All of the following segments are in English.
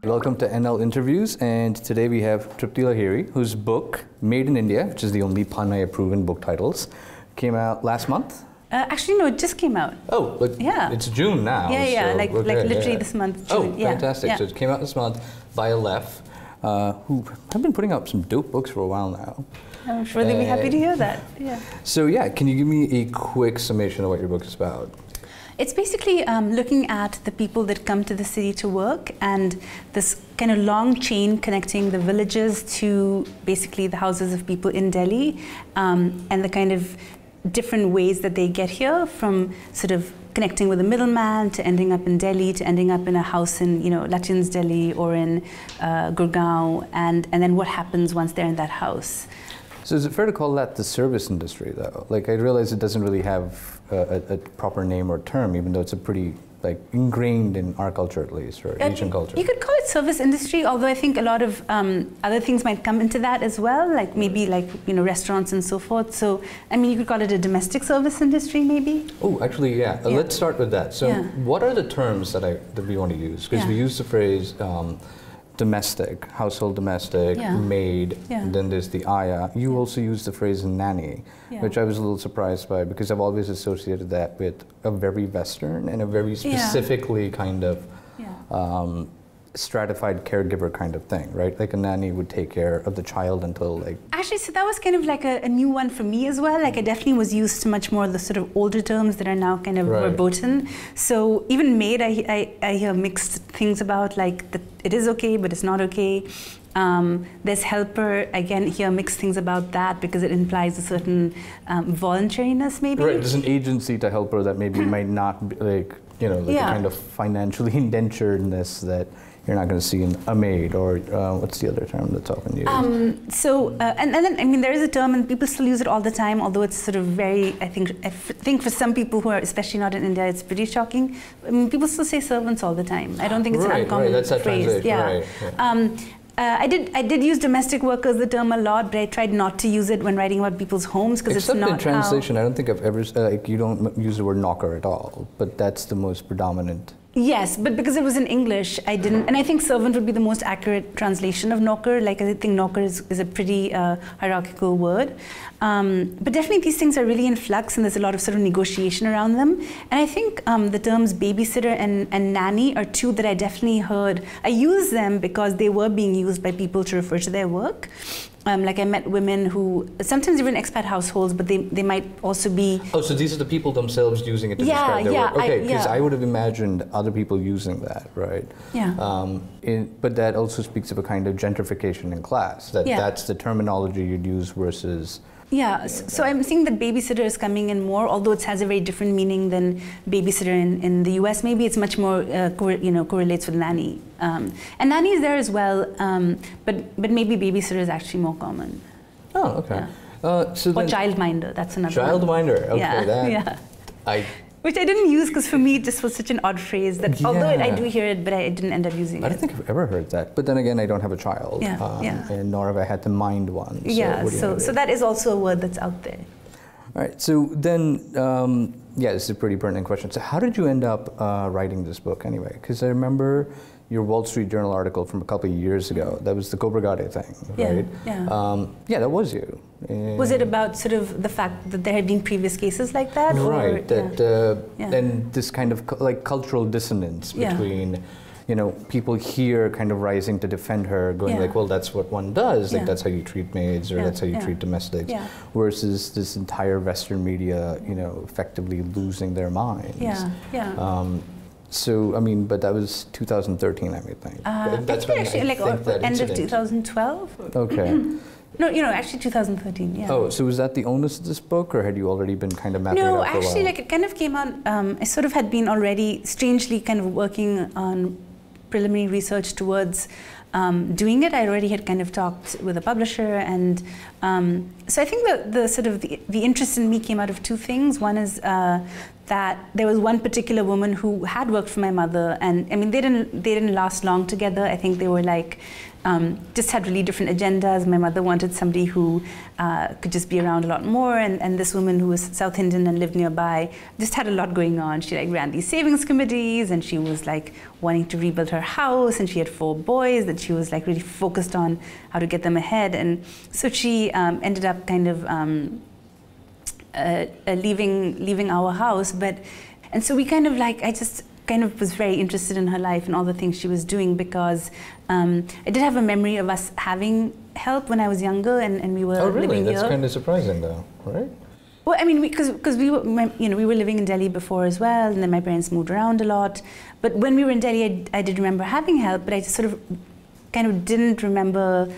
Welcome to NL Interviews, and today we have Tripti Lahiri, whose book, Made in India, which is the only pun-I-approve in book titles, came out last month? Actually, no, it just came out. Oh, but yeah. It's June now. Yeah, so, like literally this month, June. Oh, fantastic. Yeah. So it came out this month by Aleph, who have been putting out some dope books for a while now. I'm sure they'd be happy to hear that, yeah. So yeah, can you give me a quick summation of what your book is about? It's basically looking at the people that come to the city to work and this kind of long chain connecting the villages to basically the houses of people in Delhi, and the kind of different ways that they get here, from sort of connecting with a middleman to ending up in Delhi, to ending up in a house in, you know, Latin's Delhi or in Gurgaon, and then what happens once they're in that house. So is it fair to call that the service industry, though? Like, I realize it doesn't really have a proper name or term, even though it's a pretty, like, ingrained in our culture at least, or Asian culture. You could call it service industry, although I think a lot of other things might come into that as well, like maybe like, you know, restaurants and so forth. So, I mean, you could call it a domestic service industry, maybe. Oh, actually, yeah. Let's start with that. So, what are the terms that we want to use? Because we use the phrase domestic, household domestic, maid, and then there's the ayah. You also use the phrase nanny, which I was a little surprised by, because I've always associated that with a very Western and a very specifically kind of stratified caregiver kind of thing, right? Like a nanny would take care of the child until like... Actually, so that was kind of like a new one for me as well. Like I definitely was used to much more the sort of older terms that are now kind of verboten. So even maid, I hear mixed things about, like that it is okay, but it's not okay. There's helper, again, hear mixed things about that because it implies a certain voluntariness maybe. Right, there's an agency to helper that maybe might not be like, you know, like a kind of financially indenturedness that you're not going to see in a maid, or what's the other term that's often used? And then, I mean, there is a term, and people still use it all the time, although it's sort of very, I think for some people who are especially not in India, it's pretty shocking. I mean, people still say servants all the time. I don't think it's an uncommon that's that phrase. I did use domestic workers, the term, a lot, but I tried not to use it when writing about people's homes, because it's not in translation, I don't think I've ever, like, you don't use the word knocker at all, but that's the most predominant. Yes, but because it was in English, I didn't, and I think servant would be the most accurate translation of knocker. Like, I think knocker is a pretty hierarchical word. But definitely these things are really in flux, and there's a lot of sort of negotiation around them. And I think the terms babysitter and nanny are two that I definitely heard. I use them because they were being used by people to refer to their work. Like I met women who, sometimes even expat households, but they might also be... Oh, so these are the people themselves using it to describe their work. Okay, because I would have imagined other people using that, right? Yeah. But that also speaks of a kind of gentrification in class, that that's the terminology you'd use versus... Yeah, so I'm seeing that babysitter is coming in more, although it has a very different meaning than babysitter in the US. Maybe it's much more, correlates with nanny. And nanny is there as well, but maybe babysitter is actually more common. Oh, okay. Yeah. Or childminder, that's another Childminder, one. Okay, Which I didn't use because for me this was such an odd phrase that although I do hear it, but I didn't end up using it. I don't think I've ever heard that. But then again, I don't have a child, and nor have I had to mind one. So, so that is also a word that's out there. All right. So then, this is a pretty pertinent question. So how did you end up writing this book anyway? Because I remember your Wall Street Journal article from a couple of years ago. That was the Cobra Gade thing, right? Yeah, that was you. Was it about sort of the fact that there had been previous cases like that? Right, and this kind of like cultural dissonance between, you know, people here kind of rising to defend her, going like, well, that's what one does, like that's how you treat maids, or that's how you treat domestics, versus this entire Western media, you know, effectively losing their minds. So, I mean, but that was 2013, I think. That's actually like end of 2012. Okay. No, actually 2013, yeah. Oh, so was that the onus of this book, or had you already been kind of mapping it out for a while? No, actually, like, it kind of came out, I sort of had been already strangely kind of working on preliminary research towards doing it. I already had kind of talked with a publisher, and so I think the sort of the interest in me came out of two things. One is that there was one particular woman who had worked for my mother, and I mean they didn't last long together. I think they were like just had really different agendas. My mother wanted somebody who could just be around a lot more, and this woman who was South Indian and lived nearby just had a lot going on. She like ran these savings committees, and she was like wanting to rebuild her house, and she had 4 boys that she was like really focused on how to get them ahead. And so she ended up kind of leaving our house, and so we kind of like, I just kind of was very interested in her life and all the things she was doing, because I did have a memory of us having help when I was younger, and we were living here. That's kind of surprising though, right? Well, I mean, because we were, we were living in Delhi before as well, and then my parents moved around a lot. But when we were in Delhi, I did remember having help, but I just sort of kind of didn't remember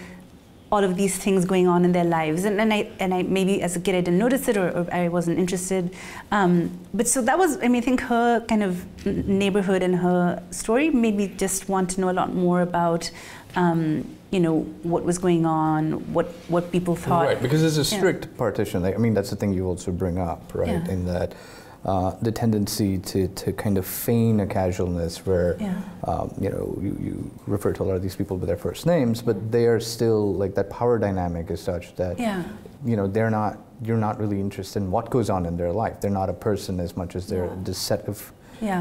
all of these things going on in their lives, and I maybe as a kid I didn't notice it, or I wasn't interested. But so that was, I mean, I think her kind of neighborhood and her story made me just want to know a lot more about, what was going on, what people thought. Right, because there's a strict partition. Like, I mean, that's the thing you also bring up, right? Yeah. In that the tendency to kind of feign a casualness where, you refer to a lot of these people with their first names, but they are still, like, that power dynamic is such that, you're not really interested in what goes on in their life. They're not a person as much as they're this set of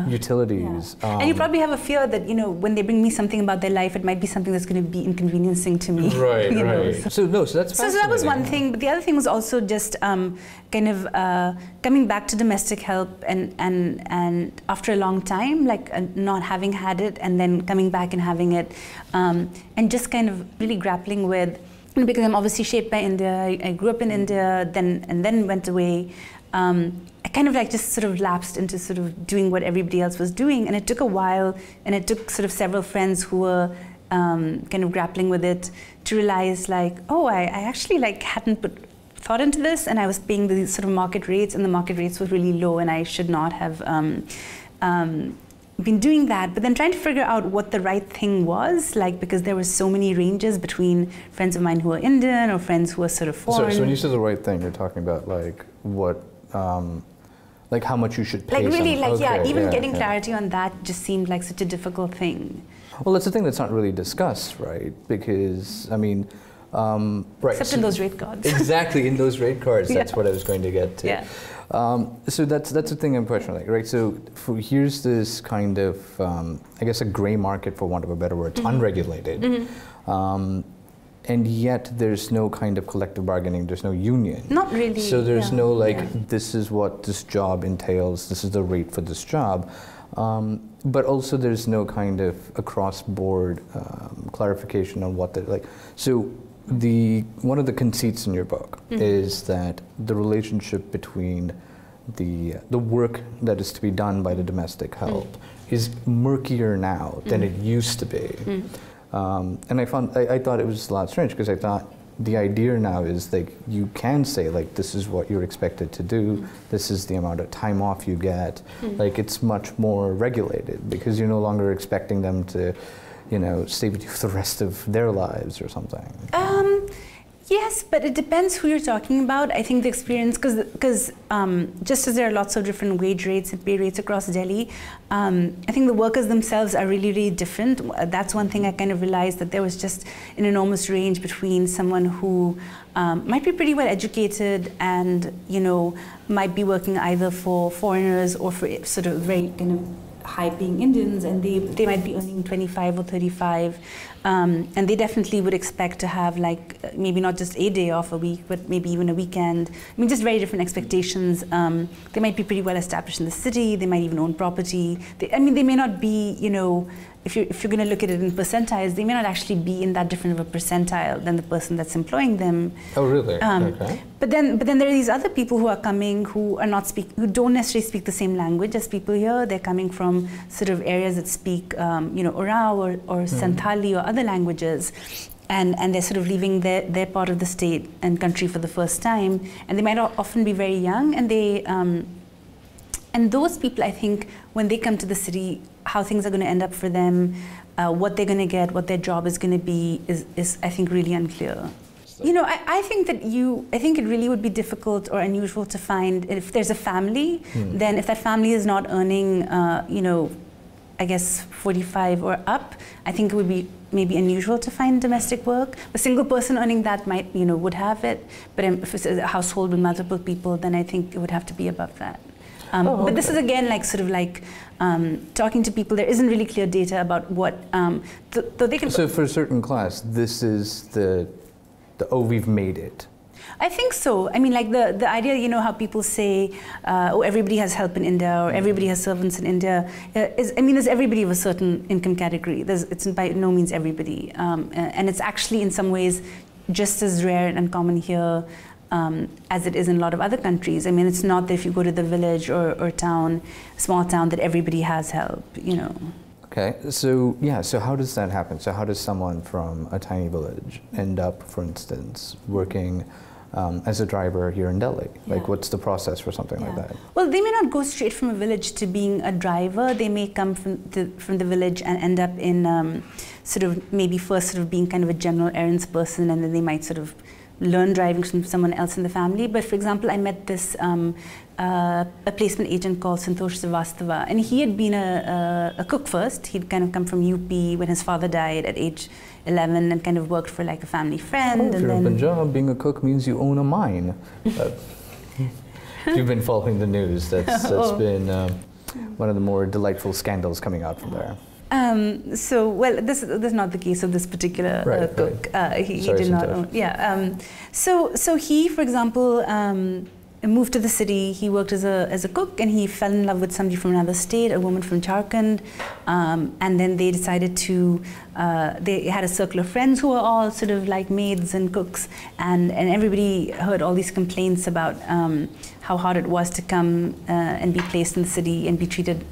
utilities. Yeah. And you probably have a fear that, when they bring me something about their life, it might be something that's going to be inconveniencing to me. Right, right. So that's fascinating. So that was one thing, but the other thing was also just kind of coming back to domestic help, and after a long time, like not having had it, and then coming back and having it, and just kind of really grappling with, because I'm obviously shaped by India. I grew up in India, then went away. I kind of like just sort of lapsed into sort of doing what everybody else was doing, and it took a while, and it took sort of several friends who were kind of grappling with it to realize, like, oh, I actually like hadn't put thought into this, and I was paying the sort of market rates, and the market rates were really low, and I should not have been doing that. But then trying to figure out what the right thing was, like, because there were so many ranges between friends of mine who were Indian or friends who were sort of foreign. So when you say the right thing, you're talking about like what, like how much you should pay. Like really, like even getting clarity on that just seemed like such a difficult thing. Well, that's the thing that's not really discussed, right? Because I mean, except in those rate cards. Exactly, in those rate cards. That's what I was going to get to. Yeah. So that's the thing I'm questioning, right? So here's this kind of, I guess, a gray market, for want of a better word. It's unregulated. And yet there's no kind of collective bargaining, there's no union. Not really. So there's no like, this is what this job entails, this is the rate for this job. But also there's no kind of across-board clarification on what like. So one of the conceits in your book is that the relationship between the work that is to be done by the domestic help is murkier now than it used to be. And I thought it was a lot strange, because I thought the idea now is like you can say like this is what you're expected to do, this is the amount of time off you get, like it's much more regulated, because you're no longer expecting them to, stay with you for the rest of their lives or something. Yes, but it depends who you're talking about. I think the experience, because just as there are lots of different wage rates and pay rates across Delhi, I think the workers themselves are really, really different. That's one thing I kind of realized, that there was just an enormous range between someone who might be pretty well educated and, might be working either for foreigners or for sort of very kind of high-paying Indians, and they might be earning 25 or 35, and they definitely would expect to have like maybe not just a day off a week, but maybe even a weekend. I mean, just very different expectations. They might be pretty well established in the city. They might even own property. They may not be, if you're going to look at it in percentiles, they may not actually be in that different of a percentile than the person that's employing them. Oh, really? Okay. But then there are these other people who are coming who who don't necessarily speak the same language as people here. They're coming from sort of areas that speak, Orao or Santali or other languages. And they're sort of leaving their part of the state and country for the first time. And they might often be very young, and they, and those people, I think, when they come to the city, how things are going to end up for them, what they're going to get, what their job is going to be, is I think really unclear. You know, I think it really would be difficult or unusual to find if there's a family, then if that family is not earning, you know, I guess 45 or up, I think it would be maybe unusual to find domestic work. A single person earning that might, you know, would have it, but if it's a household with multiple people, then I think it would have to be above that. Okay. But this is again like sort of like talking to people. There isn't really clear data about what, though they can. So for a certain class, this is the oh, we've made it. I think so. I mean, like the idea, you know, how people say, oh, everybody has help in India, or everybody has servants in India, I mean, there's everybody of a certain income category. It's by no means everybody. And it's actually in some ways just as rare and uncommon here as it is in a lot of other countries. I mean, it's not that if you go to the village or town, small town, that everybody has help, you know. Okay, so yeah, so how does that happen? So how does someone from a tiny village end up, for instance, working as a driver here in Delhi? Like, what's the process for something like that? Well, they may not go straight from a village to being a driver. They may come from the village and end up in sort of maybe first sort of being kind of a general errands person, and then they might sort of learn driving from someone else in the family. But for example, I met this a placement agent called Santosh Srivastava, and he had been a cook first. He'd kind of come from UP when his father died at age 11 and kind of worked for like a family friend. Oh, if you're in Punjab, being a cook means you own a mine. If you've been following the news, that's been one of the more delightful scandals coming out from there. So, well, this is not the case of this particular cook. Right. He did not own. Yeah. So he, for example, moved to the city. He worked as a cook, and he fell in love with somebody from another state, a woman from Jharkhand. And then they decided to. They had a circle of friends who were all sort of like maids and cooks, and everybody heard all these complaints about how hard it was to come and be placed in the city and be treated.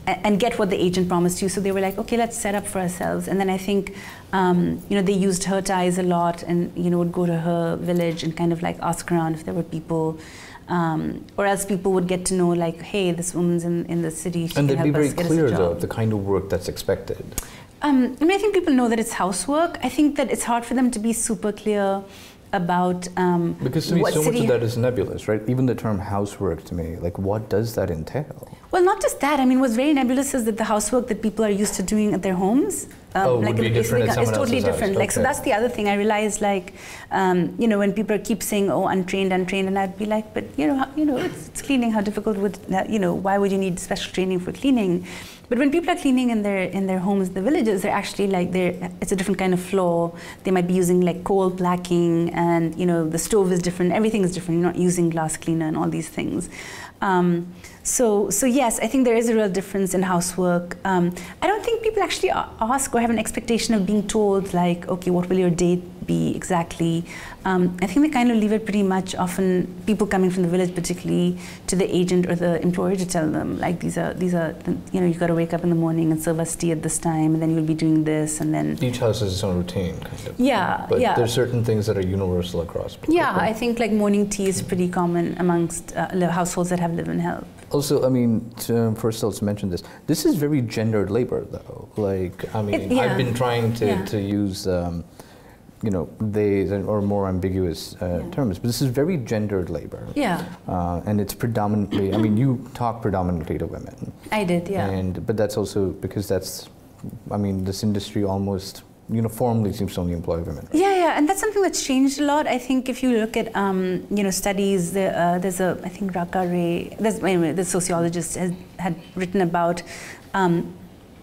And get what the agent promised you. So they were like, okay, let's set up for ourselves. And then I think, you know, they used her ties a lot, and, you know, would go to her village and kind of like ask around if there were people, or else people would get to know, like, hey, this woman's in the city. And they'd be very clear, though, of the kind of work that's expected. I mean, I think people know that it's housework. I think that it's hard for them to be super clear about because to me so much of that is nebulous, right? Even the term housework to me, like, what does that entail? Well, not just that. I mean, what's very nebulous is that the housework that people are used to doing at their homes, like would be different at someone totally else's different. house. Like, so that's the other thing. I realized, like, you know, when people keep saying, "Oh, untrained," and I'd be like, "But you know, it's cleaning. How difficult would you know? Why would you need special training for cleaning?" But when people are cleaning in their homes, the villages, they're actually like it's a different kind of floor. They might be using like coal blacking, and you know, the stove is different. Everything is different. You're not using glass cleaner and all these things. So yes, I think there is a real difference in housework. I don't think people actually ask or have an expectation of being told, like, okay, what will your day be exactly? I think they kind of leave it pretty much, often people coming from the village particularly, to the agent or the employer to tell them, like, these are you know, you got to wake up in the morning and serve us tea at this time, and then you'll be doing this, and then each house has its own routine, kind of. Yeah, but there's certain things that are universal across people. Yeah, I think like morning tea is pretty common amongst households that have live-in help. Also, I mean, first let's mention this. This is very gendered labor, though. Like, I mean, I've been trying to use, you know, they or more ambiguous terms, but this is very gendered labor. Yeah. And it's predominantly. I mean, you talk predominantly to women. I did, yeah. But that's also because that's. I mean, this industry almost uniformly seems to only employ women. Right? Yeah, and that's something that's changed a lot. I think if you look at you know, studies, there's I think Raka Ray, the sociologist had written about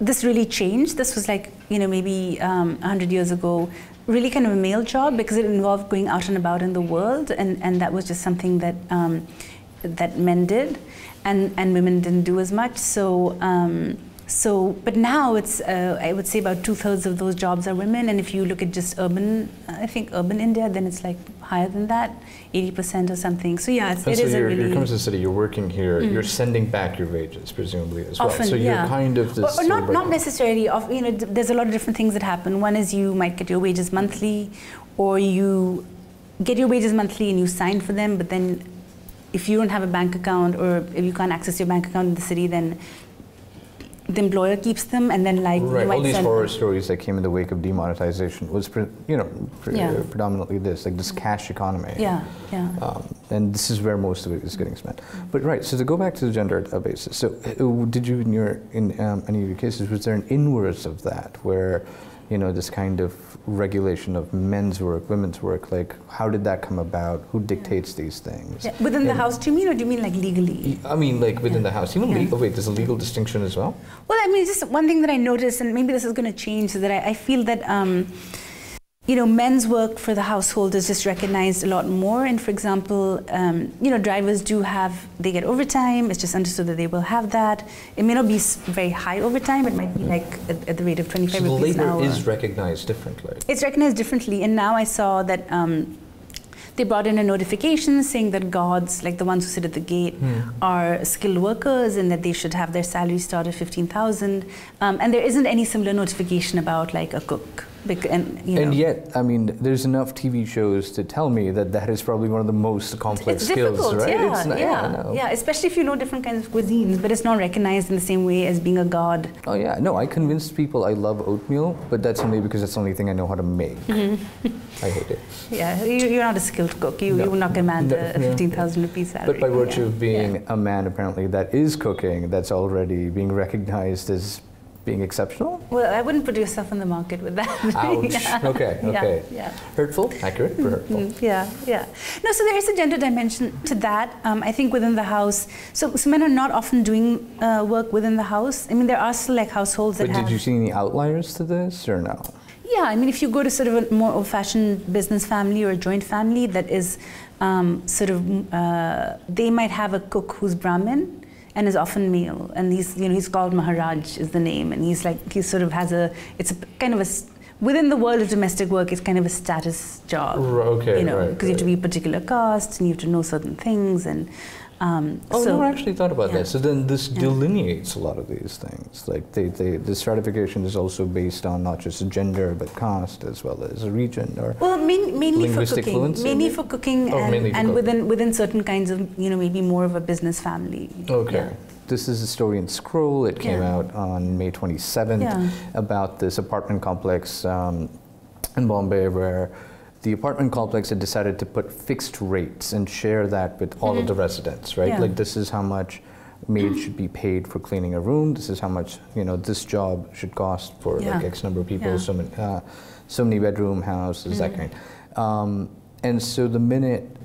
this really changed. This was like, you know, maybe 100 years ago, really kind of a male job because it involved going out and about in the world, and that was just something that that men did, and women didn't do as much. But now it's, I would say about 2/3 of those jobs are women, and if you look at just urban, I think urban India, then it's like higher than that, 80% or something. So yeah, it is a really... You're coming to the city, you're working here, you're sending back your wages, presumably, as well. Often, so you're kind of this... Or not necessarily. You know, there's a lot of different things that happen. One is you might get your wages monthly, or you get your wages monthly and you sign for them, but then if you don't have a bank account, or if you can't access your bank account in the city, then the employer keeps them, and then like right. All these horror stories that came in the wake of demonetization was predominantly this cash economy. Yeah, yeah. And this is where most of it is getting spent. But right, so to go back to the gender basis, so did you in any of your cases, was there an inverse of that where this kind of regulation of men's work, women's work, like how did that come about? Who dictates these things? Yeah. Within the house, do you mean, or do you mean like legally? I mean like within the house. Even legal, wait, there's a legal distinction as well? Well, I mean, just one thing that I noticed, and maybe this is going to change, is that I feel that men's work for the household is just recognized a lot more. And for example, drivers they get overtime. It's just understood that they will have that. It may not be very high overtime. It might be like at the rate of 25 rupees an hour. So labor is recognized differently. It's recognized differently. And now I saw that they brought in a notification saying that guards, like the ones who sit at the gate, are skilled workers and that they should have their salary start at 15,000. And there isn't any similar notification about like a cook. And yet, I mean, there's enough TV shows to tell me that is probably one of the most complex skills, right? Yeah, especially if you know different kinds of cuisines, but it's not recognized in the same way as being a god. Oh yeah, no, I convinced people I love oatmeal, but that's only because that's the only thing I know how to make. I hate it. Yeah, you're not a skilled cook. You will not command a 15,000 rupees salary. But by virtue of being a man, apparently, that is cooking, that's already being recognized as being exceptional? Well, I wouldn't put yourself on the market with that. Ouch. Okay. Yeah. Hurtful? Accurate, but hurtful. Yeah. No, so there is a gender dimension to that. I think within the house, so men are not often doing work within the house. I mean, there are still like households that have... But did you see any outliers to this, or no? Yeah, I mean, if you go to sort of a more old-fashioned business family or a joint family that is they might have a cook who's Brahmin, and is often male, and he's called Maharaj is the name, and it's a kind of within the world of domestic work, it's kind of a status job. Okay, because you have to be a particular caste and you have to know certain things, and I never actually thought about that. So then this delineates a lot of these things. Like the stratification is also based on not just gender but caste as well as a region or mainly for cooking. Fluency, mainly for cooking, and within certain kinds of maybe more of a business family. Okay. Yeah. This is a story in Scroll. It came out on May 27th about this apartment complex in Bombay where the apartment complex had decided to put fixed rates and share that with all of the residents, right? Like this is how much maid should be paid for cleaning a room. This is how much this job should cost for like X number of people. So many bedroom houses, that kind. And so the minute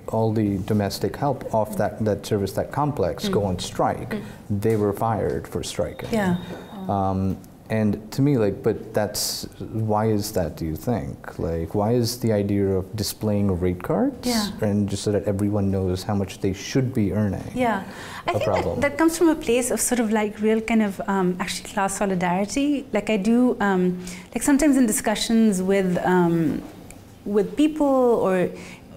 all the domestic help off that service, that complex, go on strike, they were fired for striking. And to me, but why is that, do you think? Like, why is the idea of displaying rate cards and just so that everyone knows how much they should be earning I think that comes from a place of sort of like real kind of actually class solidarity. Like I do, like sometimes in discussions with people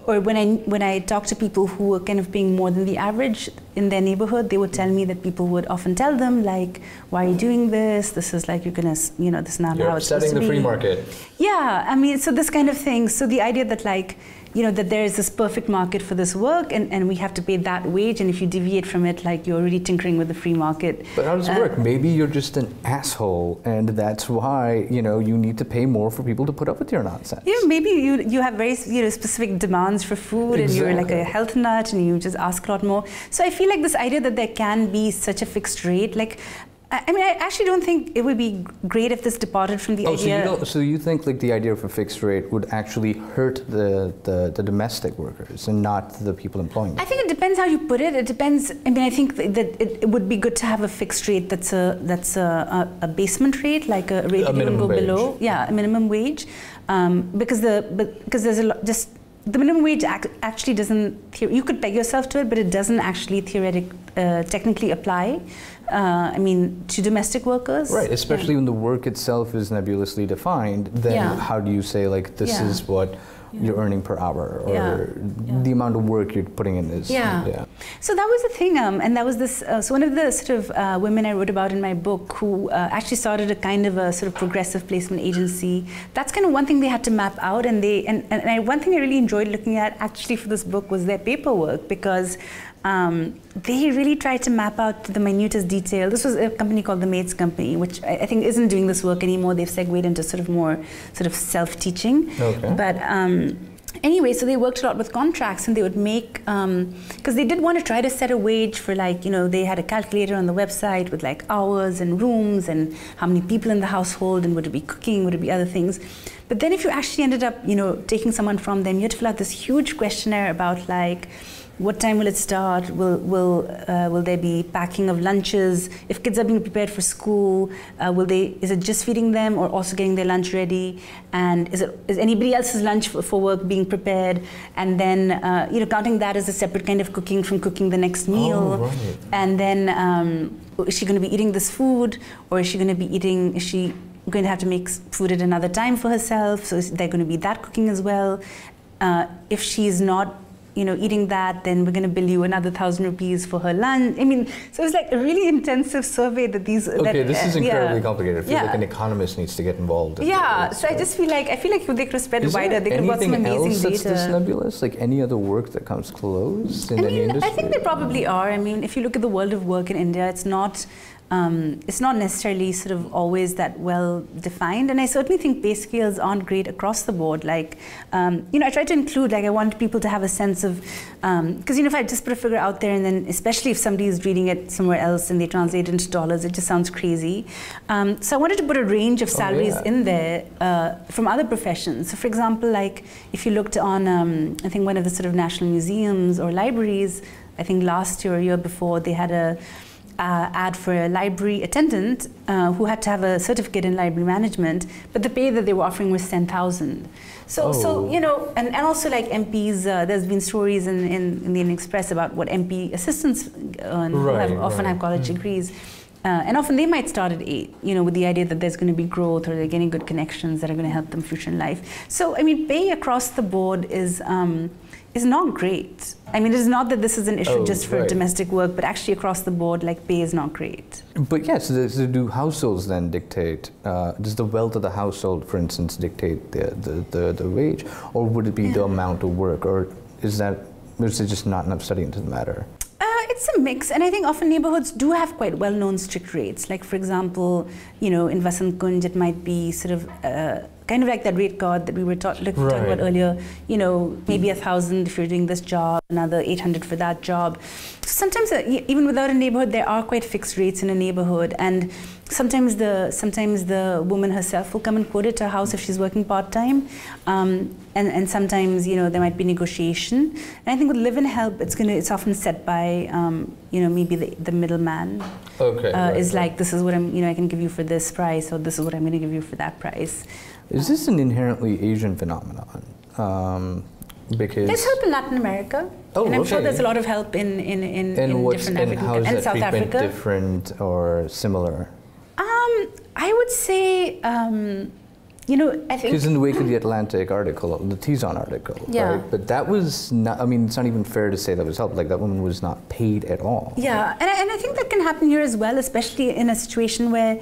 or when I talk to people who are kind of paying more than the average in their neighborhood, they would tell me that people would often tell them like, why are you doing this? This is like, you're gonna, this is not how it's supposed to be. You're upsetting the free market. Yeah, I mean, so this kind of thing. So the idea that like, that there is this perfect market for this work and we have to pay that wage, and if you deviate from it, like you're really tinkering with the free market. But how does it work? Maybe you're just an asshole and that's why, you need to pay more for people to put up with your nonsense. Yeah, maybe you have very specific demands for food and you're like a health nut and you just ask a lot more. So I feel like this idea that there can be such a fixed rate, like, I mean, I actually don't think it would be great if this departed from the idea. So you think like the idea of a fixed rate would actually hurt the domestic workers and not the people employing them? I think it depends how you put it. It depends. I mean, I think that it would be good to have a fixed rate that's a basement rate, like a rate that you can go below. Yeah, a minimum wage, because there's a lot just. The minimum wage actually doesn't, you could peg yourself to it, but it doesn't actually technically apply, to domestic workers. Right, especially when the work itself is nebulously defined, then how do you say like this is what you're earning per hour, or the amount of work you're putting in is. So that was the thing, and that was this, so one of the sort of women I wrote about in my book who actually started a kind of a sort of progressive placement agency. That's kind of one thing they had to map out, and one thing I really enjoyed looking at actually for this book was their paperwork, because they really tried to map out to the minutest detail. This was a company called the Maid's company, which I think isn't doing this work anymore. They've segued into sort of more sort of self-teaching. Okay. But anyway, so they worked a lot with contracts, and they would make, because they did want to try to set a wage for, like, you know, they had a calculator on the website with like hours and rooms and how many people in the household, and would it be cooking, would it be other things. But then if you actually ended up, you know, taking someone from them, you had to fill out this huge questionnaire about, like, what time will it start? Will there be packing of lunches? If kids are being prepared for school, is it just feeding them or also getting their lunch ready? And is anybody else's lunch for work being prepared? And then you know, counting that as a separate kind of cooking from cooking the next meal. Oh, right. And then is she going to be eating this food, or is she going to have to make food at another time for herself? So is there going to be that cooking as well? If she's not, you know, eating that, then we're going to bill you another 1,000 rupees for her lunch. I mean, so it was like a really intensive survey that these. Okay, this is incredibly complicated. I feel Yeah. like an economist needs to get involved. Yeah, so I just feel like they could have spread it wider. They could have got some amazing else that's data. this nebulous? Like any other work that comes close in any industry? I think they probably are. I mean, if you look at the world of work in India, it's not necessarily sort of always that well defined, and I certainly think pay scales aren't great across the board. Like, you know, I try to include, like, I want people to have a sense of, because, you know, if I just put a figure out there, and then especially if somebody is reading it somewhere else and they translate it into dollars, it just sounds crazy. So I wanted to put a range of salaries in there from other professions. So, for example, like if you looked on, I think one of the sort of national museums or libraries, I think last year or year before, they had a ad for a library attendant who had to have a certificate in library management, but the pay that they were offering was 10,000. So you know, and also like MPs, there's been stories in the Indian Express about what MP assistants earn, who often have college degrees. And often they might start at 8, you know, with the idea that there's going to be growth or they're getting good connections that are going to help them future in life. So, I mean, pay across the board is not great. I mean, it is not that this is an issue just for domestic work, but actually across the board, like, pay is not great. But yes, so do households then dictate, does the wealth of the household, for instance, dictate the wage? Or would it be the amount of work? Or is there just not enough study into the matter? It's a mix, and I think often neighborhoods do have quite well-known strict rates. Like, for example, you know, in Vasant Kunj, it might be sort of kind of like that rate card that we were talking about earlier. You know, maybe 1,000 if you're doing this job, another 800 for that job. So sometimes, even without a neighborhood, there are quite fixed rates in a neighborhood, and sometimes the woman herself will come and quote it to her house if she's working part-time. And sometimes, you know, there might be negotiation. And I think with live-in help, it's often set by, you know, maybe the middleman is like, this is what I can give you for this price, or this is what I'm going to give you for that price. Is this an inherently Asian phenomenon? Because there's help in Latin America, and I'm sure there's a lot of help in different African how is and that South Africa. Different or similar? I would say, you know, I think because in the wake of the Atlantic article, the Tizon article, right? But that was not. I mean, it's not even fair to say that was help. Like, that woman was not paid at all. Yeah, and I think that can happen here as well, especially in a situation where,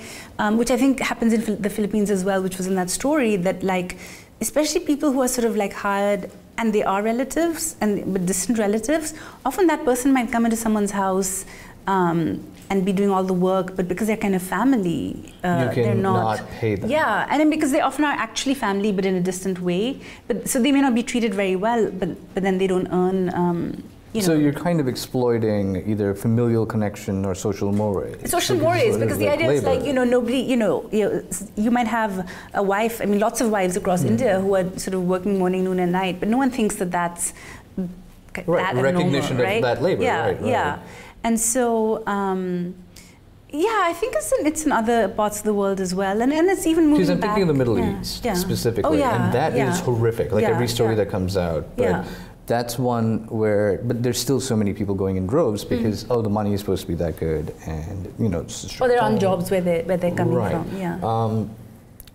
which I think happens in the Philippines as well, which was in that story, that, like, especially people who are sort of like hired and they are relatives but distant relatives, often that person might come into someone's house and be doing all the work, but because they're kind of family, they're not pay them. Yeah, and then because they often are actually family, but in a distant way. But so they may not be treated very well, but then they don't earn. So you're kind of exploiting either familial connection or social mores. Social mores, because the idea is like, you know, nobody, you might have a wife, I mean, lots of wives across India who are sort of working morning, noon, and night, but no one thinks that that's that recognition abnormal, right? of that labor. Yeah. And so, I think it's in other parts of the world as well, and it's even moving back. Because I'm thinking of the Middle East specifically, and that is horrific. Like every story that comes out, but that's one where, but there's still so many people going in droves because the money is supposed to be that good, and you know, it's or they're on jobs where they're coming from. Yeah.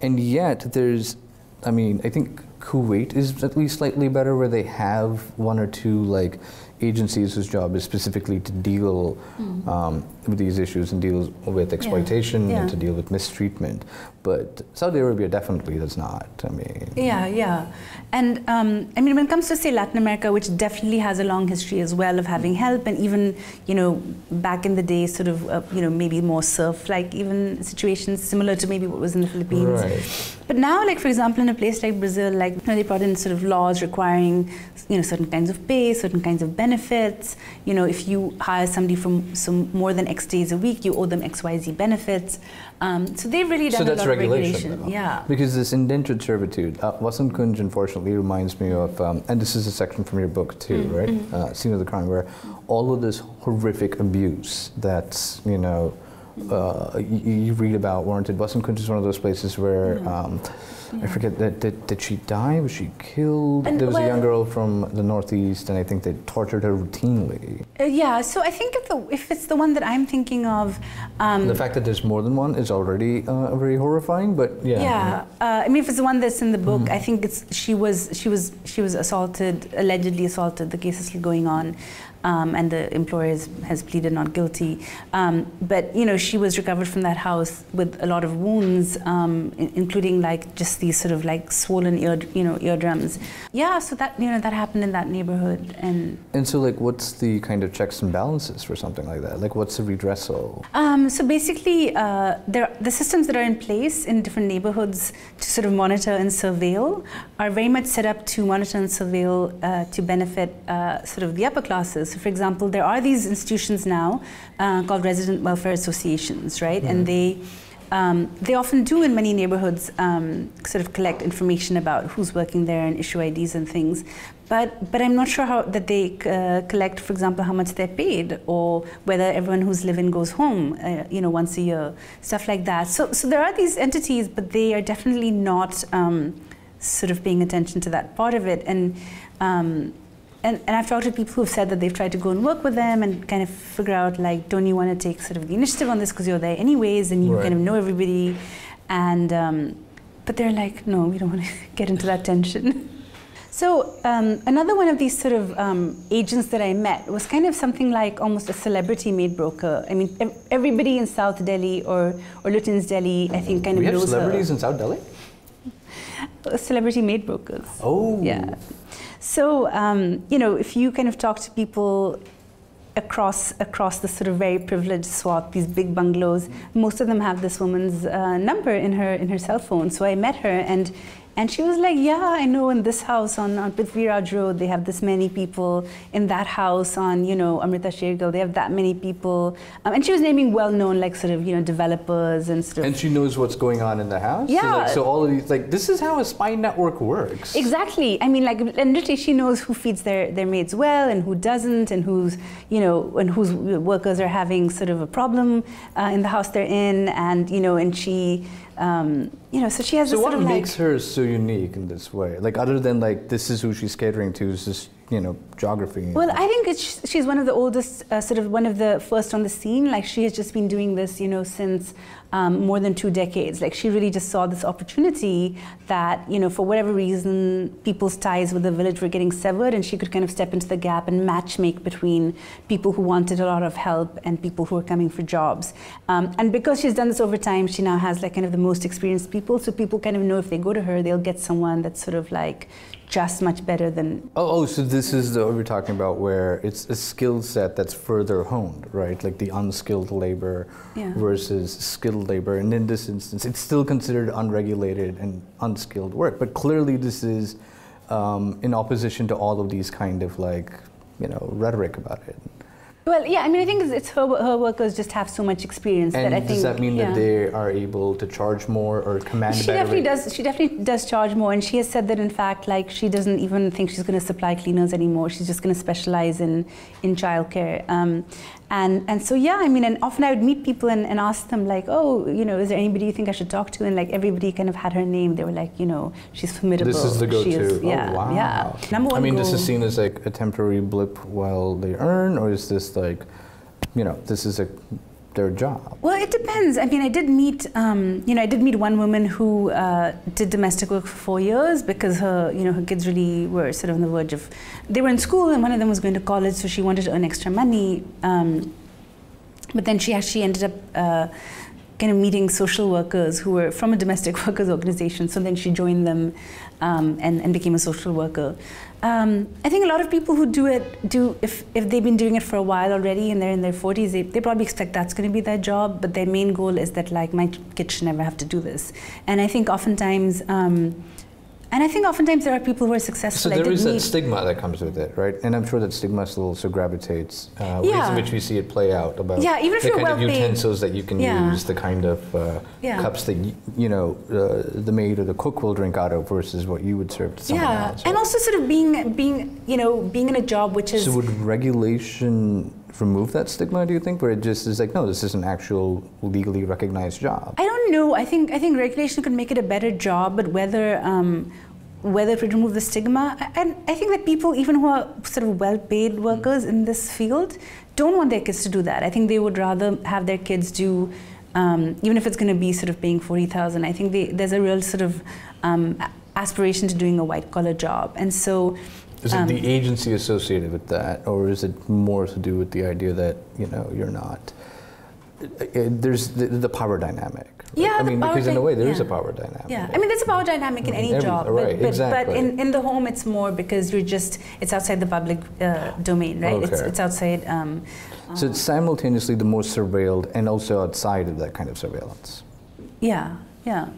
And yet there's, I mean, I think Kuwait is at least slightly better, where they have one or two like agencies whose job is specifically to deal these issues and deals with exploitation and to deal with mistreatment. But Saudi Arabia definitely does not. I mean, and I mean, when it comes to say Latin America, which definitely has a long history as well of having help, and even back in the day, sort of maybe more serf-like even situations similar to maybe what was in the Philippines. Right. But now, like for example, in a place like Brazil, like they brought in sort of laws requiring certain kinds of pay, certain kinds of benefits. If you hire somebody for some more than X days a week, you owe them XYZ benefits. So they've really done a lot of regulation. Though. Yeah. Because this indentured servitude, Vasant Kunj unfortunately reminds me of, and this is a section from your book too, right? Scene of the Crime, where all of this horrific abuse that's, you read about warranted. Vasant Kunj is one of those places where, I forget, did she die? Was she killed? And there was a young girl from the Northeast, and I think they tortured her routinely. So I think if it's the one that I'm thinking of, the fact that there's more than one is already very horrifying. But I mean, if it's the one that's in the book, I think she was assaulted, allegedly assaulted. The case is still going on. And the employer has pleaded not guilty. But she was recovered from that house with a lot of wounds, including like just these sort of like swollen eardrums. Yeah, so that that happened in that neighborhood. And so like, what's the kind of checks and balances for something like that? Like, what's the redressal? So basically, the systems that are in place in different neighborhoods to sort of monitor and surveil are very much set up to monitor and surveil to benefit sort of the upper classes. So for example, there are these institutions now called resident welfare associations, right? And they often do in many neighborhoods sort of collect information about who's working there and issue IDs and things. But I'm not sure that they collect, for example, how much they're paid, or whether everyone who's living goes home, once a year, stuff like that. So there are these entities, but they are definitely not sort of paying attention to that part of it. And I've talked to people who've said that they've tried to go and work with them and kind of figure out, like, don't you want to take sort of the initiative on this because you're there anyways and you kind of know everybody. And but they're like, no, we don't want to get into that tension. So another one of these sort of agents that I met was kind of something like almost a celebrity maid broker. I mean, everybody in South Delhi or Lutyens Delhi, I think, kind of knows her. We have celebrities in South Delhi? Celebrity maid brokers. Oh. Yeah. So, if you kind of talk to people across the sort of very privileged swath, these big bungalows, most of them have this woman's number in her cell phone. So I met her, and she was like, yeah, I know in this house on Prithviraj Road, they have this many people. In that house on, Amrita Shergill, they have that many people. And she was naming well-known, like, sort of, developers and stuff. And she knows what's going on in the house? Yeah. So all of these, like, this is how a spy network works. Exactly. I mean, like, and literally she knows who feeds their maids well and who doesn't, and who's, and whose workers are having sort of a problem in the house they're in, and, and she... so she has. So what makes her so unique in this way? Like, other than like, this is who she's catering to, is this, geography? Well, I think she's one of the oldest, sort of one of the first on the scene. Like, she has just been doing this, since more than 2 decades. Like, she really just saw this opportunity that, for whatever reason, people's ties with the village were getting severed, and she could kind of step into the gap and matchmake between people who wanted a lot of help and people who were coming for jobs. And because she's done this over time, she now has like kind of the most experienced people, so people kind of know if they go to her, they'll get someone that's sort of like just much better than... So this is what we're talking about, where it's a skill set that's further honed, right? Like the unskilled labor versus skilled labor. And in this instance, it's still considered unregulated and unskilled work. But clearly this is in opposition to all of these kind of like, rhetoric about it. Well, yeah, I mean, I think it's her workers just have so much experience that I think... does that mean that they are able to charge more or command better rates? She definitely does charge more, and she has said that, in fact, like, she doesn't even think she's going to supply cleaners anymore. She's just going to specialize in childcare. And so, yeah, I mean, and often I would meet people and ask them, like, oh, is there anybody you think I should talk to? And, like, everybody kind of had her name. They were like, she's formidable. This is the go-to. Yeah, wow. Yeah. Number one this is seen as, like, a temporary blip while they earn, or is this, like, this is their job? Well, it depends. I mean, I did meet, one woman who did domestic work for 4 years because her kids really were sort of on the verge of, they were in school and one of them was going to college, so she wanted to earn extra money. But then she actually ended up kind of meeting social workers who were from a domestic workers organization. So then she joined them and became a social worker. I think a lot of people who if they've been doing it for a while already and they're in their 40s, they probably expect that's going to be their job, but their main goal is that, like, my kids should never have to do this. And I think oftentimes there are people who are successful. So there is that stigma that comes with it, right? And I'm sure that stigma still also gravitates, ways in which we see it play out about even if the you're kind of utensils that you can use, the kind of cups that the maid or the cook will drink out of versus what you would serve to someone else. Right? And also sort of being in a job which is. So would regulation remove that stigma, do you think, where it just is like, no, this is an actual legally recognized job? I don't know. I think regulation could make it a better job, but whether it would remove the stigma, I think that people, even who are sort of well-paid workers in this field, don't want their kids to do that. I think they would rather have their kids do, even if it's going to be sort of paying $40,000. I think there's a real sort of aspiration to doing a white-collar job, and so. Is it the agency associated with that, or is it more to do with the idea that you're not? There's the power dynamic. Right? Yeah, I mean, because in a way there is a power dynamic. Yeah, I mean, there's a power dynamic in any job, right, but in the home it's more because it's outside the public domain, right? Okay. It's outside. So it's simultaneously the most surveilled and also outside of that kind of surveillance. Yeah, yeah.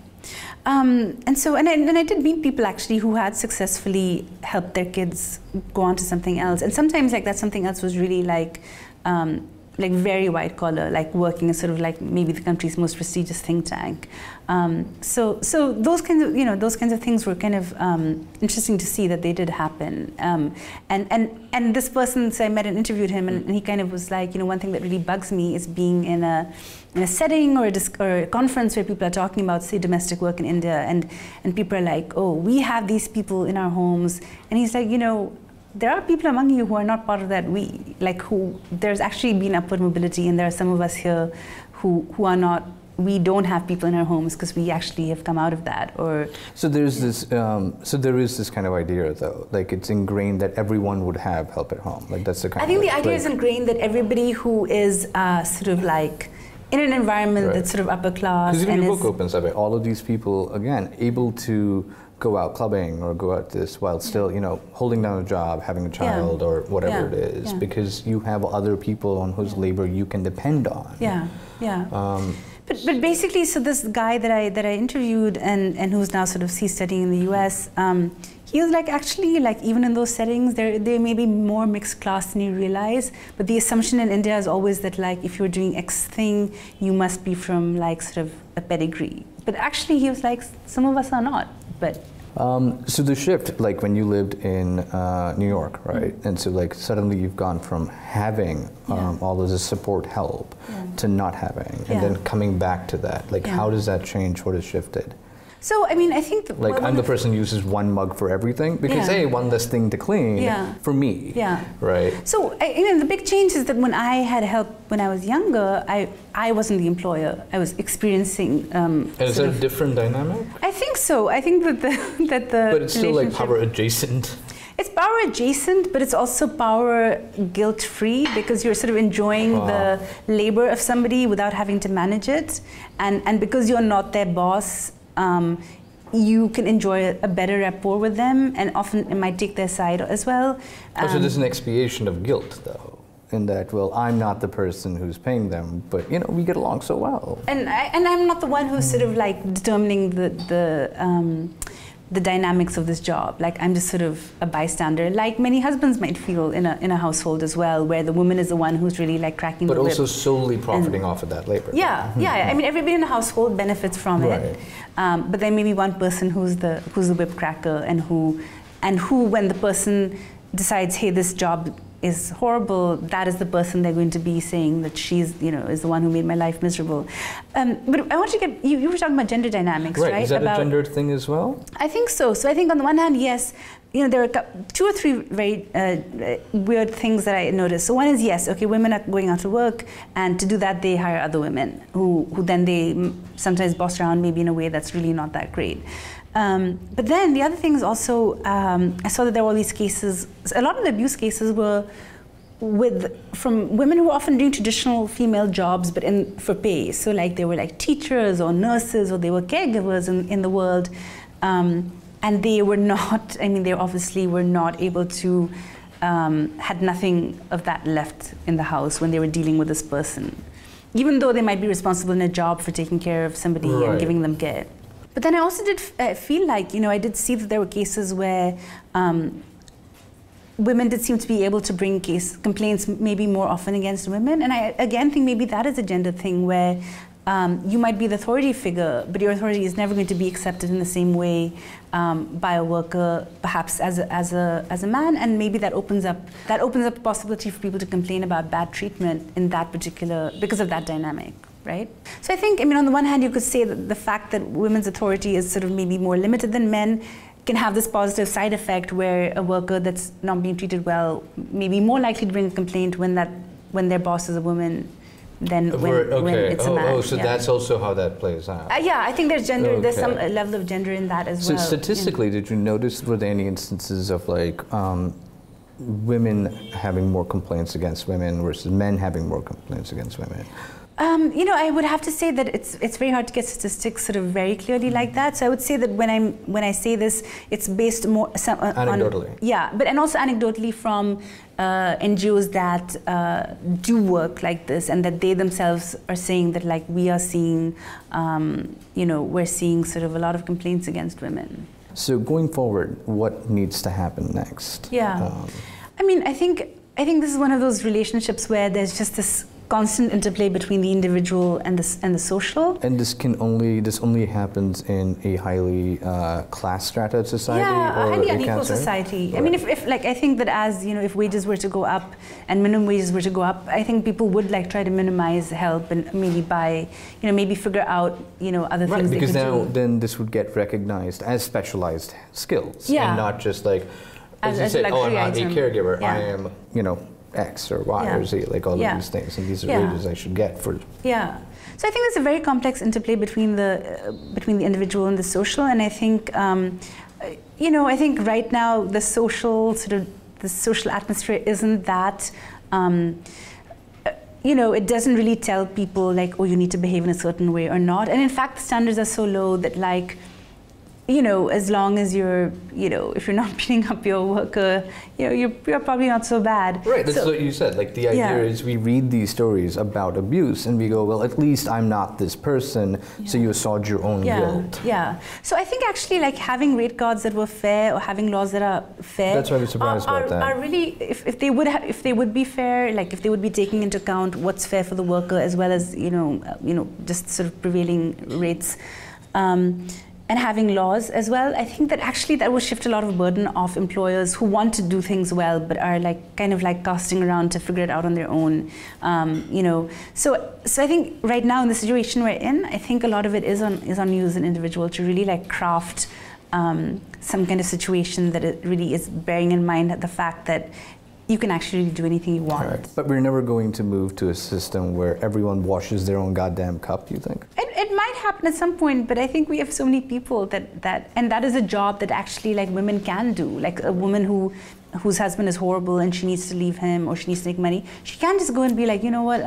And I did meet people actually who had successfully helped their kids go on to something else, and sometimes like that something else was really like very white collar, like working in sort of like maybe the country's most prestigious think tank. So those kinds of things were kind of interesting to see that they did happen. And this person, so I met and interviewed him, and he kind of was like, one thing that really bugs me is being in a setting or a conference where people are talking about, say, domestic work in India, and people are like, oh, we have these people in our homes, and he's like, there are people among you who are not part of that there's actually been upward mobility, and there are some of us here who are not, we don't have people in our homes because we actually have come out of that. So there's this, there is this kind of idea though, like it's ingrained that everyone would have help at home. Like that's the kind I think the idea is ingrained that everybody who is sort of like in an environment that's sort of upper class. Because even your book opens up, all of these people, again, able to go out clubbing or go out this while still, holding down a job, having a child or whatever it is, because you have other people on whose labor you can depend on. But basically, so this guy that I interviewed and who's now sort of studying in the US, he was like, actually, like even in those settings, there may be more mixed class than you realize. But the assumption in India is always that like if you're doing X thing, you must be from like sort of a pedigree. But actually, he was like, some of us are not. But so the shift, like when you lived in New York, right? And so like suddenly you've gone from having all of this support help to not having, and then coming back to that. Like how does that change? What has shifted? So, I mean, I think... Like, I'm the person who uses one mug for everything because, hey, one less thing to clean for me, right? So, the big change is that when I had help when I was younger, I wasn't the employer. I was experiencing... and is that a different dynamic? I think so. I think that the But it's still like power adjacent. It's power adjacent, but it's also power guilt-free because you're sort of enjoying the labor of somebody without having to manage it. And because you're not their boss, you can enjoy a better rapport with them, and often it might take their side as well. So there's an expiation of guilt, though, in that, well, I'm not the person who's paying them, but we get along so well. And I'm not the one who's sort of like determining the dynamics of this job. Like I'm just sort of a bystander, like many husbands might feel in a household as well, where the woman is the one who's really like cracking the whip. But also solely profiting off of that labor. Yeah. I mean, everybody in the household benefits from it. But there may be one person who's the whip cracker, and who when the person decides, hey, this job is horrible, that is the person they're going to be saying that she's, is the one who made my life miserable. But I want to get, you were talking about gender dynamics, right? Is that a gendered thing as well? I think so. So I think on the one hand, yes, there are 2 or 3 very weird things that I noticed. So one is, yes, okay, women are going out to work, and to do that, they hire other women who then they sometimes boss around maybe in a way that's really not that great. But then the other thing is also, I saw that there were all these cases, a lot of the abuse cases were from women who were often doing traditional female jobs, but for pay. So like they were like teachers or nurses, or they were caregivers in the world, and they were not. I mean, they obviously were not able to. Had nothing of that left in the house when they were dealing with this person, even though they might be responsible in a job for taking care of somebody and giving them care. But then I also did feel like, I did see that there were cases where women did seem to be able to bring complaints maybe more often against women. And I again think maybe that is a gender thing where you might be the authority figure, but your authority is never going to be accepted in the same way by a worker, perhaps as a man, and maybe that opens up the possibility for people to complain about bad treatment in that particular, because of that dynamic, right? So I think, on the one hand, you could say that the fact that women's authority is sort of maybe more limited than men can have this positive side effect where a worker that's not being treated well may be more likely to bring a complaint when their boss is a woman than when it's a man. So that's also how that plays out. Yeah, I think there's gender. There's some level of gender in that as well. So statistically, did you notice, were there any instances of like women having more complaints against women versus men having more complaints against women? I would have to say that it's very hard to get statistics sort of very clearly like that. So I would say that when I say this, it's based more anecdotally. And also anecdotally from NGOs that do work like this, and that they themselves are saying that like we are seeing, we're seeing sort of a lot of complaints against women. So going forward, what needs to happen next? Yeah, I think this is one of those relationships where there's just this constant interplay between the individual and the social. And this only happens in a highly class strata society, or a highly unequal society. Right. I think that as if wages were to go up and minimum wages were to go up, I think people would try to minimize help and maybe buy, maybe figure out other things. Right, because then this would get recognized as specialized skills, and not just like as you said, I'm not a caregiver. I am X or Y or Z, like all of these things, and these are wages I should get for. Yeah, so I think there's a very complex interplay between the individual and the social, and I think I think right now the social atmosphere isn't that. It doesn't really tell people like, oh, you need to behave in a certain way or not, and in fact the standards are so low that like. As long as you're, if you're not beating up your worker, you're probably not so bad. Right, that's what you said. Like the idea is we read these stories about abuse and we go, well, at least I'm not this person, so you assuage your own guilt. Yeah. So I think actually like having rate cards that were fair or having laws that are fair. That's why I was surprised about that. Are really, if they would be fair, like if they would be taking into account what's fair for the worker as well as just sort of prevailing rates. And having laws as well, I think that actually that will shift a lot of burden off employers who want to do things well but are like kind of like casting around to figure it out on their own. So I think right now in the situation we're in, I think a lot of it is on you as an individual to really like craft some kind of situation that it really is bearing in mind the fact that you can actually do anything you want. Right. But we're never going to move to a system where everyone washes their own goddamn cup, you think? It might happen at some point, but I think we have so many people and that is a job that actually like women can do. Like a woman whose husband is horrible and she needs to leave him or she needs to make money, she can't just go and be like, you know what,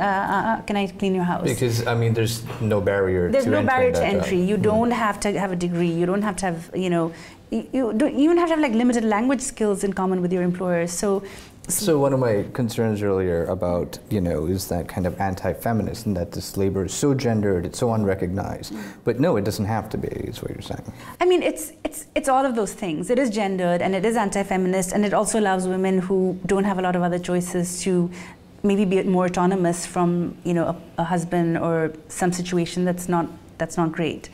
can I clean your house? Because there's no barrier to entry. There's no barrier to entry. You don't have to have a degree. You don't have to have, you don't even have to have like limited language skills in common with your employer. So one of my concerns earlier about, is that kind of anti-feminist and that this labor is so gendered, it's so unrecognized. But no, it doesn't have to be, is what you're saying. It's all of those things. It is gendered and it is anti-feminist, and it also allows women who don't have a lot of other choices to maybe be more autonomous from, a husband or some situation that's not great.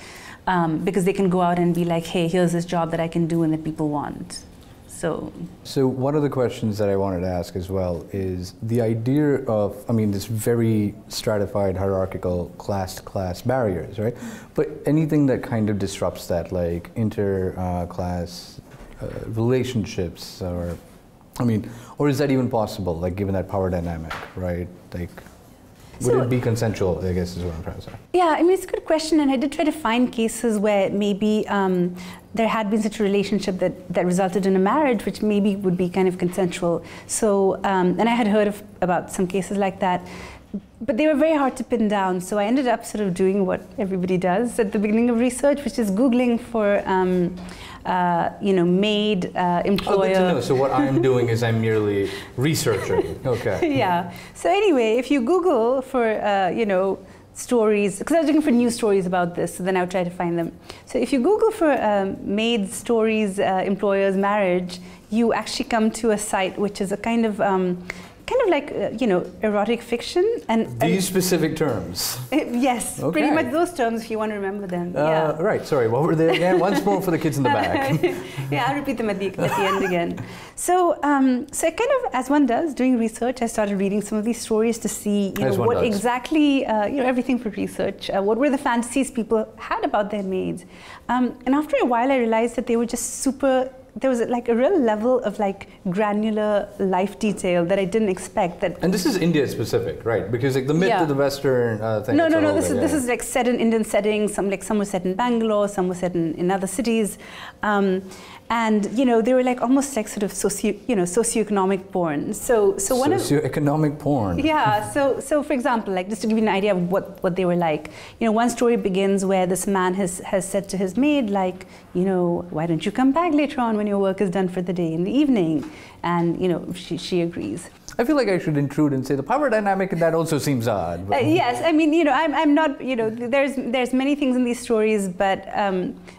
Because they can go out and be like, hey, here's this job that I can do and that people want. So one of the questions that I wanted to ask as well is the idea of, this very stratified hierarchical class-to-class barriers, right? But anything that kind of disrupts that, like inter-class relationships, or is that even possible, like given that power dynamic, right? Like, Would it be consensual, I guess is what I'm trying to say. Yeah, I mean, it's a good question, and I did try to find cases where maybe there had been such a relationship that resulted in a marriage, which maybe would be kind of consensual. So, and I had heard about some cases like that, but they were very hard to pin down. So I ended up sort of doing what everybody does at the beginning of research, which is Googling for maid, employer. Oh, good to know. So what I'm doing is I'm merely researching. Okay. Yeah. So anyway, if you Google for, stories, because I was looking for news stories about this, so then I would try to find them. So if you Google for maid stories, employers, marriage, you actually come to a site which is a kind of like, erotic fiction. And these specific terms? Yes, okay. Pretty much those terms if you want to remember them. Yeah. Right, sorry, what were they again? Once more for the kids in the back. Yeah, I'll repeat them at the end again. So, so I kind of, as one does, doing research, I started reading some of these stories to see, what exactly, everything for research, what were the fantasies people had about their maids. And after a while, I realized that they were just there was like a real level of like granular life detail that I didn't expect. And this is India specific, right? Because like the myth of the Western thing. No. This is like set in Indian settings. Some were set in Bangalore, some were set in other cities, and they were like almost like sort of socioeconomic porn. So one socioeconomic porn. Yeah. So for example, like just to give you an idea of what they were like. One story begins where this man has said to his maid, like, why don't you come back later on when your work is done for the day in the evening? And she agrees. I feel like I should intrude and say the power dynamic in that also seems odd. Yes, I mean, I'm not, there's many things in these stories, but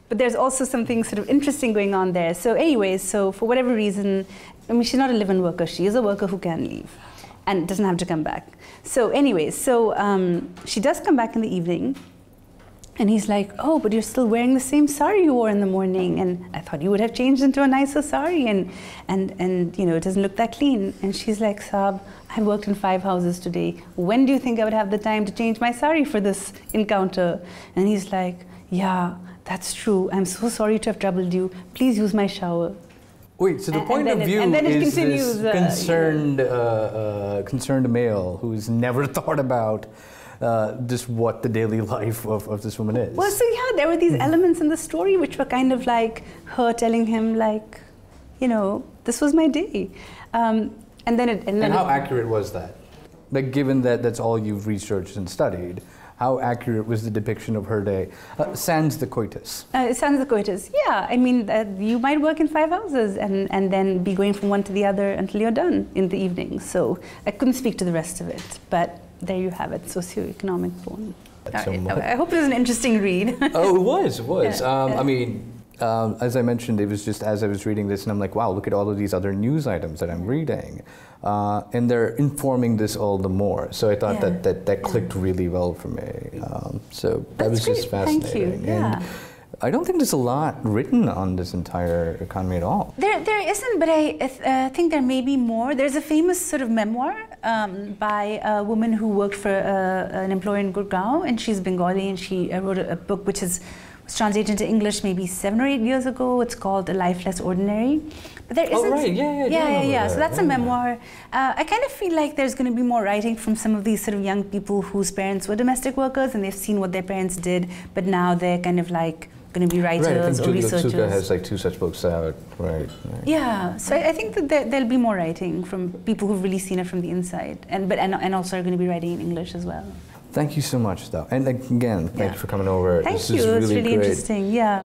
there's also something sort of interesting going on there. So anyways, so for whatever reason, I mean, she's not a live-in worker. She is a worker who can leave and doesn't have to come back. So anyways, she does come back in the evening. And he's like, oh, but you're still wearing the same sari you wore in the morning. And I thought you would have changed into a nicer sari and it doesn't look that clean. And she's like, Saab, I've worked in 5 houses today. When do you think I would have the time to change my sari for this encounter? And he's like, yeah, that's true. I'm so sorry to have troubled you. Please use my shower. Wait, so the point of view is this concerned male who's never thought about just what the daily life of this woman is. Well, so yeah, there were these elements in the story which were kind of like her telling him, like, this was my day, and how accurate was that? Like, given that that's all you've researched and studied, how accurate was the depiction of her day? Sans the coitus. Sans the coitus, yeah. I mean, you might work in 5 houses and then be going from one to the other until you're done in the evening. So I couldn't speak to the rest of it, but there you have it, socioeconomic porn. I hope it was an interesting read. Oh, it was. Yeah. I mean, as I mentioned, it was just as I was reading this, and I'm like, wow, look at all of these other news items that I'm reading. And they're informing this all the more. So I thought that clicked really well for me. So that was just fascinating. Thank you. Yeah. And I don't think there's a lot written on this entire economy at all. There isn't, but I think there may be more. There's a famous sort of memoir by a woman who worked for an employer in Gurgaon, and she's Bengali, and she wrote a book which was translated into English maybe 7 or 8 years ago. It's called A Life Less Ordinary. But there isn't. Oh, right, yeah. So that's a memoir. I kind of feel like there's going to be more writing from some of these sort of young people whose parents were domestic workers, and they've seen what their parents did, but now they're kind of like going to be writers or researchers. Suka has like 2 such books out, right. Yeah, so I think that there'll be more writing from people who've really seen it from the inside, and also are going to be writing in English as well. Thank you so much, though. And again, thanks for coming over. Thank you. It's really interesting. Yeah.